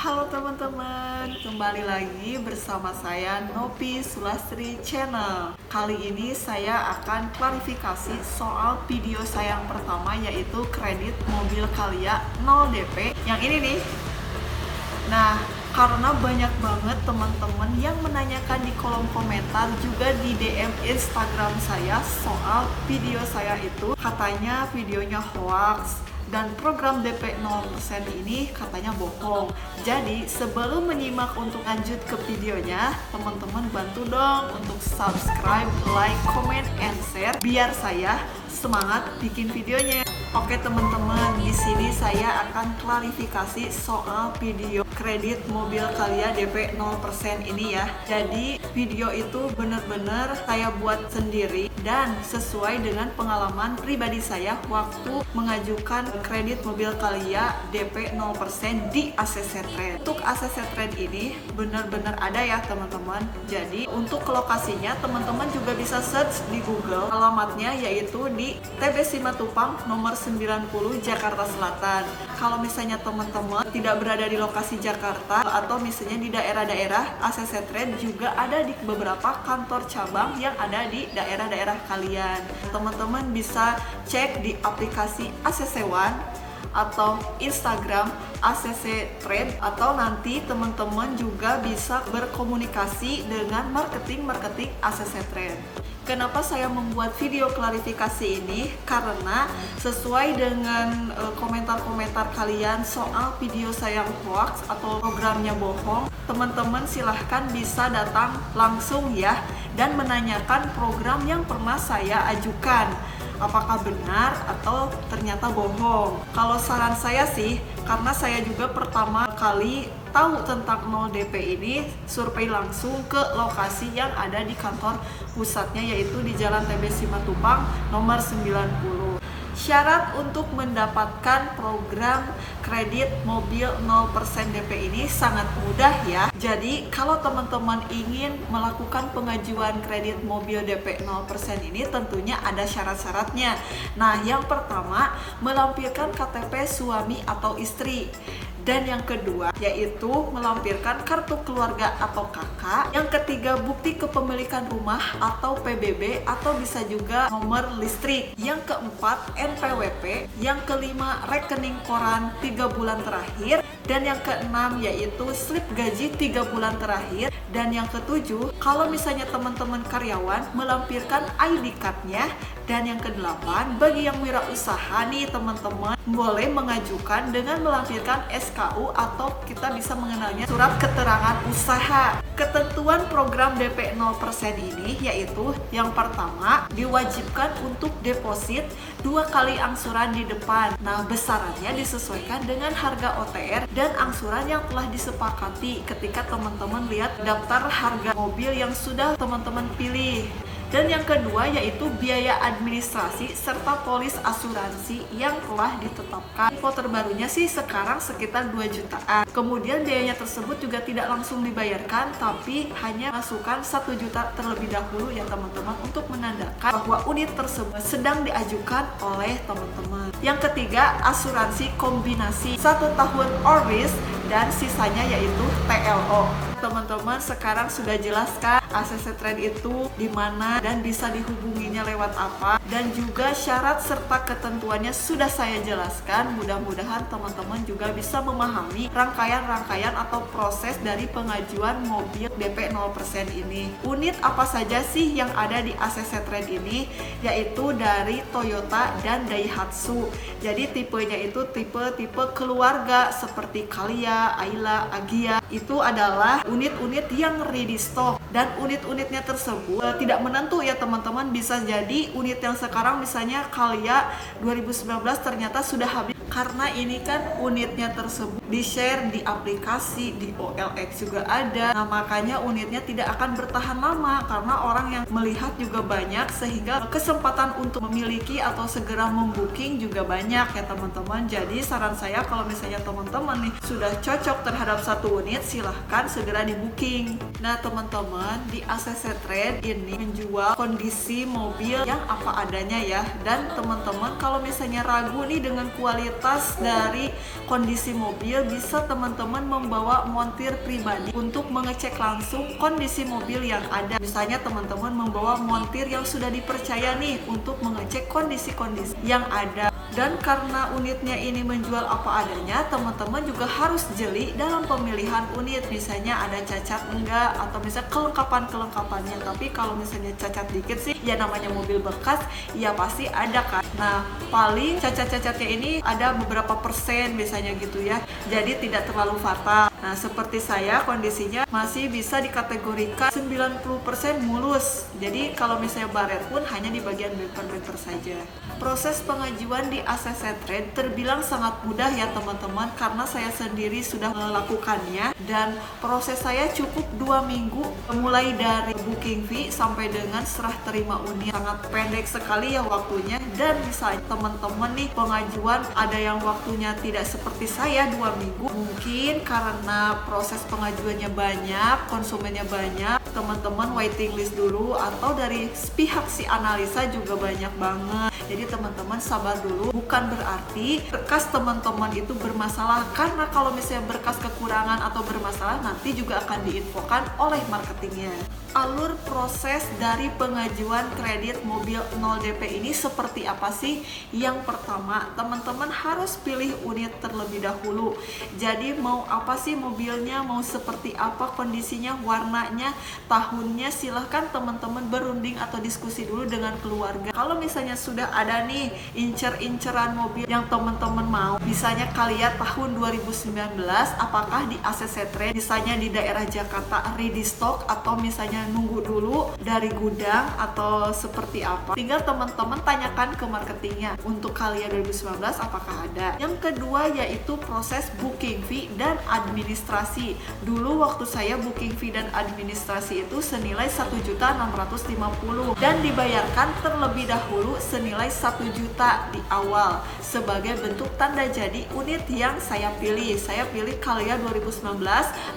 Halo teman-teman, kembali lagi bersama saya Nopi Sulastri Channel. Kali ini saya akan klarifikasi soal video saya yang pertama, yaitu kredit mobil Kalia 0 DP yang ini nih. Nah, karena banyak banget teman-teman yang menanyakan di kolom komentar, juga di DM Instagram saya soal video saya itu, katanya videonya hoax dan program DP 0% ini katanya bohong. Jadi sebelum menyimak untuk lanjut ke videonya, teman-teman bantu dong untuk subscribe, like, comment, and share biar saya semangat bikin videonya. Oke teman-teman, di sini saya akan klarifikasi soal video kredit mobil Kalia DP 0% ini ya. Jadi video itu benar-benar saya buat sendiri dan sesuai dengan pengalaman pribadi saya waktu mengajukan kredit mobil Kalia DP 0% di ACC Trade. Untuk ACC Trade ini benar-benar ada ya teman-teman. Jadi untuk lokasinya teman-teman juga bisa search di Google. Alamatnya yaitu di TB Simatupang nomor 90 Jakarta Selatan. Kalau misalnya teman-teman tidak berada di lokasi Jakarta atau misalnya di daerah-daerah, ACC Trade juga ada di beberapa kantor cabang yang ada di daerah-daerah kalian. Teman-teman bisa cek di aplikasi ACC One atau Instagram ACC Trade, atau nanti teman-teman juga bisa berkomunikasi dengan marketing ACC Trade. Kenapa saya membuat video klarifikasi ini? Karena sesuai dengan komentar-komentar kalian soal video saya yang hoax atau programnya bohong, teman-teman silahkan bisa datang langsung ya dan menanyakan program yang pernah saya ajukan, apakah benar atau ternyata bohong. Kalau saran saya sih, karena saya juga pertama kali tahu tentang 0 DP ini, survei langsung ke lokasi yang ada di kantor pusatnya, yaitu di Jalan TB Simatupang nomor 90. Syarat untuk mendapatkan program kredit mobil 0% DP ini sangat mudah ya. Jadi kalau teman-teman ingin melakukan pengajuan kredit mobil DP 0% ini tentunya ada syarat-syaratnya. Nah, yang pertama, melampirkan KTP suami atau istri. Dan yang kedua yaitu melampirkan kartu keluarga atau KK. Yang ketiga, bukti kepemilikan rumah atau PBB atau bisa juga nomor listrik. Yang keempat, NPWP. Yang kelima, rekening koran 3 bulan terakhir. Dan yang keenam yaitu slip gaji 3 bulan terakhir. Dan yang ketujuh, kalau misalnya teman-teman karyawan, melampirkan ID card-nya. Dan yang kedelapan, bagi yang wirausaha nih teman-teman, boleh mengajukan dengan melampirkan SKU atau kita bisa mengenalnya surat keterangan usaha. Ketentuan program DP 0% ini yaitu yang pertama, diwajibkan untuk deposit 2 kali angsuran di depan. Nah, besarannya disesuaikan dengan harga OTR dan angsuran yang telah disepakati ketika teman-teman lihat daftar harga mobil yang sudah teman-teman pilih. Dan yang kedua yaitu biaya administrasi serta polis asuransi yang telah ditetapkan. Info terbarunya sih sekarang sekitar 2 jutaan. Kemudian biayanya tersebut juga tidak langsung dibayarkan, tapi hanya masukkan 1 juta terlebih dahulu ya teman-teman, untuk menandakan bahwa unit tersebut sedang diajukan oleh teman-teman. Yang ketiga, asuransi kombinasi 1 tahun all risk dan sisanya yaitu TLO. Teman-teman sekarang sudah jelaskan ACC Trade itu di mana dan bisa dihubunginya lewat apa, dan juga syarat serta ketentuannya sudah saya jelaskan. Mudah-mudahan teman-teman juga bisa memahami rangkaian-rangkaian atau proses dari pengajuan mobil DP 0% ini. Unit apa saja sih yang ada di ACC Trade ini? Yaitu dari Toyota dan Daihatsu. Jadi tipenya itu tipe keluarga seperti Kalia, Ayla, Agya. Itu adalah unit-unit yang ready stock, dan unit-unitnya tersebut tidak menentu ya teman-teman. Bisa jadi unit yang sekarang misalnya Kalia 2019 ternyata sudah habis, karena ini kan unitnya tersebut di-share di aplikasi, di OLX juga ada. Nah, makanya unitnya tidak akan bertahan lama karena orang yang melihat juga banyak, sehingga kesempatan untuk memiliki atau segera membooking juga banyak ya teman-teman. Jadi saran saya, kalau misalnya teman-teman nih sudah cocok terhadap satu unit, silahkan segera di booking. Nah teman-teman, di ACC Trade ini menjual kondisi mobil yang apa adanya ya. Dan teman-teman kalau misalnya ragu nih dengan kualitas mayoritas dari kondisi mobil bisa teman-teman membawa montir pribadi untuk mengecek langsung kondisi mobil yang ada. Misalnya teman-teman membawa montir yang sudah dipercaya nih untuk mengecek kondisi-kondisi yang ada. Dan karena unitnya ini menjual apa adanya, teman-teman juga harus jeli dalam pemilihan unit. Misalnya ada cacat enggak, atau misalnya kelengkapan-kelengkapannya. Tapi kalau misalnya cacat dikit sih, ya namanya mobil bekas, ya pasti ada kan. Nah, paling cacat-cacatnya ini ada beberapa persen biasanya gitu ya. Jadi tidak terlalu fatal. Nah, seperti saya kondisinya masih bisa dikategorikan 90% mulus. Jadi kalau misalnya baret pun hanya di bagian bumper-bumper saja. Proses pengajuan di ACC Trade terbilang sangat mudah ya teman-teman, karena saya sendiri sudah melakukannya dan proses saya cukup 2 minggu, mulai dari booking fee sampai dengan serah terima unit. Sangat pendek sekali ya waktunya. Dan misalnya teman-teman nih pengajuan ada yang waktunya tidak seperti saya 2 minggu, mungkin karena proses pengajuannya banyak, konsumennya banyak, teman-teman waiting list dulu, atau dari pihak si analisa juga banyak banget. Jadi teman-teman sabar dulu, bukan berarti berkas teman-teman itu bermasalah, karena kalau misalnya berkas kekurangan atau bermasalah nanti juga akan diinfokan oleh marketingnya. Alur proses dari pengajuan kredit mobil 0 DP ini seperti apa sih? Yang pertama, teman-teman harus pilih unit terlebih dahulu. Jadi mau apa sih mobilnya, mau seperti apa kondisinya, warnanya, tahunnya, silahkan teman-teman berunding atau diskusi dulu dengan keluarga. Kalau misalnya sudah ada nih incer-inceran mobil yang teman-teman mau, misalnya kalian tahun 2019, apakah di ACC Trade, misalnya di daerah Jakarta ready stock, atau misalnya nunggu dulu dari gudang, atau seperti apa, tinggal teman-teman tanyakan ke marketingnya. Untuk kalian 2019 apakah ada. Yang kedua yaitu proses booking fee dan administrasi. Dulu waktu saya booking fee dan administrasi itu senilai 1.650.000 dan dibayarkan terlebih dahulu senilai 1 juta di awal sebagai bentuk tanda jadi unit yang saya pilih. Saya pilih Calya 2019,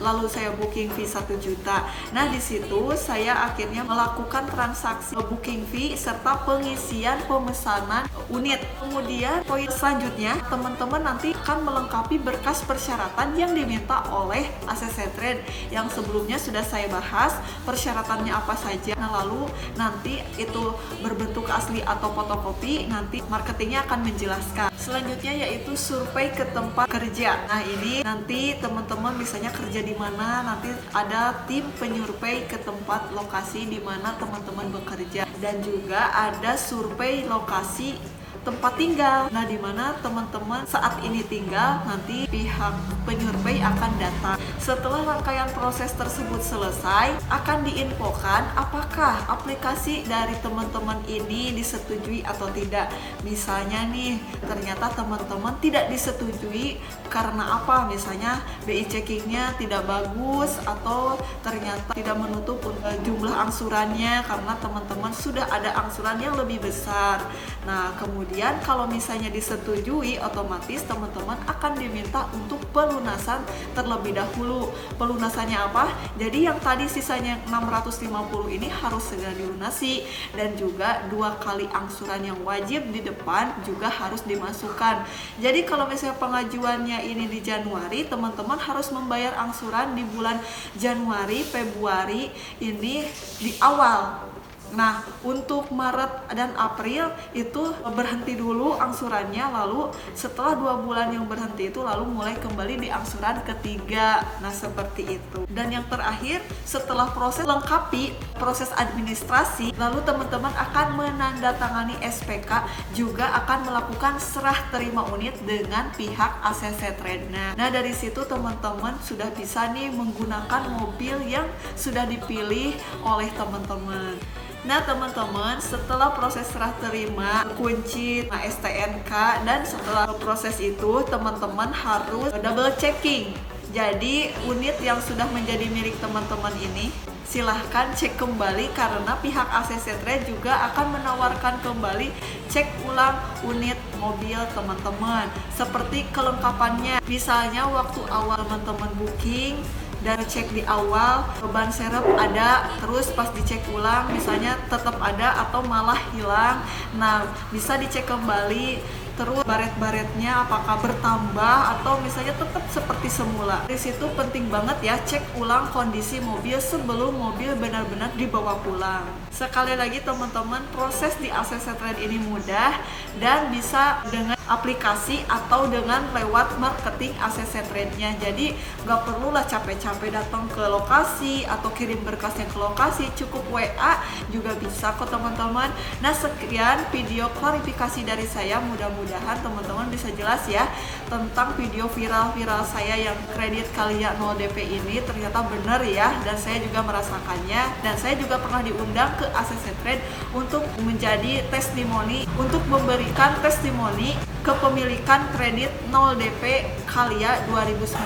lalu saya booking fee 1 juta. Nah, di situ saya akhirnya melakukan transaksi booking fee serta pengisian pemesanan unit. Kemudian poin selanjutnya, teman-teman nanti akan melengkapi berkas persyaratan yang diminta oleh ACC Trade yang sebelumnya sudah saya bahas persyaratannya apa saja. Nah, lalu nanti itu berbentuk asli atau fotokopi, nanti marketingnya akan menjelaskan. Selanjutnya yaitu survei ke tempat kerja. Nah, ini nanti teman-teman misalnya kerja di mana, nanti ada tim penyurvei ke tempat lokasi di mana teman-teman bekerja, dan juga ada survei lokasi tempat tinggal. Nah, di mana teman-teman saat ini tinggal, nanti pihak penyurvei akan datang. Setelah rangkaian proses tersebut selesai, akan diinfokan apakah aplikasi dari teman-teman ini disetujui atau tidak. Misalnya nih, ternyata teman-teman tidak disetujui karena apa? Misalnya BI checkingnya tidak bagus, atau ternyata tidak menutup jumlah angsurannya karena teman-teman sudah ada angsuran yang lebih besar. Nah, kemudian kalau misalnya disetujui, otomatis teman-teman akan diminta untuk pelunasan terlebih dahulu. Pelunasannya apa? Jadi yang tadi sisanya 650 ini harus segera dilunasi, dan juga 2 kali angsuran yang wajib di depan juga harus dimasukkan. Jadi kalau misalnya pengajuannya ini di Januari, teman-teman harus membayar angsuran di bulan Januari, Februari ini di awal. Nah, untuk Maret dan April itu berhenti dulu angsurannya, lalu setelah 2 bulan yang berhenti itu lalu mulai kembali di angsuran ketiga. Nah, seperti itu. Dan yang terakhir, setelah proses lengkapi proses administrasi, lalu teman-teman akan menandatangani SPK, juga akan melakukan serah terima unit dengan pihak ACC Trade. Nah, dari situ teman-teman sudah bisa nih menggunakan mobil yang sudah dipilih oleh teman-teman. Nah, teman-teman, setelah proses serah terima, kunci, STNK, dan setelah proses itu, teman-teman harus double checking. Jadi, unit yang sudah menjadi milik teman-teman ini, silahkan cek kembali, karena pihak ACC Trade juga akan menawarkan kembali cek ulang unit mobil teman-teman. Seperti kelengkapannya, misalnya waktu awal teman-teman booking, dan cek di awal ban serep ada, terus pas dicek ulang misalnya tetap ada atau malah hilang. Nah, bisa dicek kembali terus baret-baretnya apakah bertambah atau misalnya tetap seperti semula. Di situ penting banget ya, cek ulang kondisi mobil sebelum mobil benar-benar dibawa pulang. Sekali lagi teman-teman, proses di ACC Trade ini mudah dan bisa dengan aplikasi atau dengan lewat marketing ACC Trade-nya. Jadi nggak perlulah capek-capek datang ke lokasi atau kirim berkasnya ke lokasi, cukup WA juga bisa kok teman-teman. Nah, sekian video klarifikasi dari saya, mudah-mudahan teman-teman bisa jelas ya tentang video viral-viral saya yang kredit Kalia 0 DP ini ternyata benar ya, dan saya juga merasakannya, dan saya juga pernah diundang ke ACC Trade untuk menjadi testimoni, untuk memberikan testimoni kepemilikan kredit 0 DP Kalia 2019.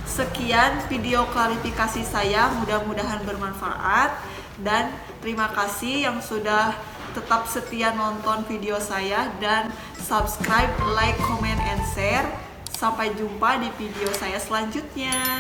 Sekian video klarifikasi saya, mudah-mudahan bermanfaat, dan terima kasih yang sudah tetap setia nonton video saya, dan subscribe, like, comment, and share. Sampai jumpa di video saya selanjutnya.